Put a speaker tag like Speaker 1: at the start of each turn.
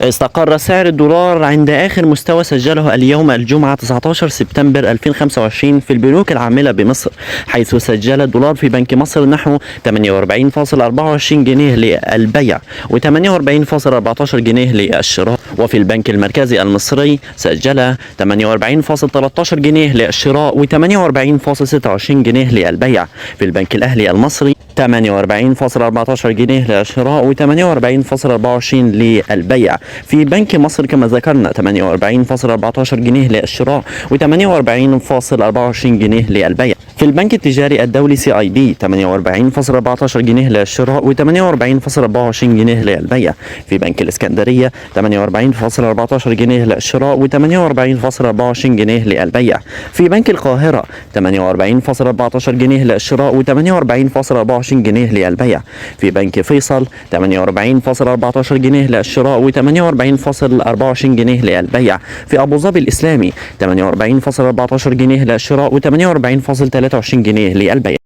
Speaker 1: استقر سعر الدولار عند آخر مستوى سجله اليوم الجمعة 19 سبتمبر 2025 في البنوك العاملة بمصر، حيث سجل الدولار في بنك مصر نحو 48.24 جنيه للبيع و48.14 جنيه للشراء، وفي البنك المركزي المصري سجل 48.13 جنيه للشراء و48.26 جنيه للبيع. في البنك الأهلي المصري 48.14 جنيه للشراء و48.24 للبيع. في بنك مصر كما ذكرنا 48.14 جنيه للشراء و48.24 جنيه للبيع. في البنك التجاري الدولي CIB 48.14 جنيه للشراء و48.24 جنيه للبيع. في بنك الإسكندرية 48.14 جنيه للشراء و48.24 جنيه للبيع. في بنك القاهرة 48.14 جنيه للشراء و48.24 جنيه للبيع. في بنك فيصل 48.14 جنيه للشراء و48.24 جنيه للبيع. في أبو ظبي الإسلامي 48.14 جنيه للشراء و48.23 جنيه للبيع.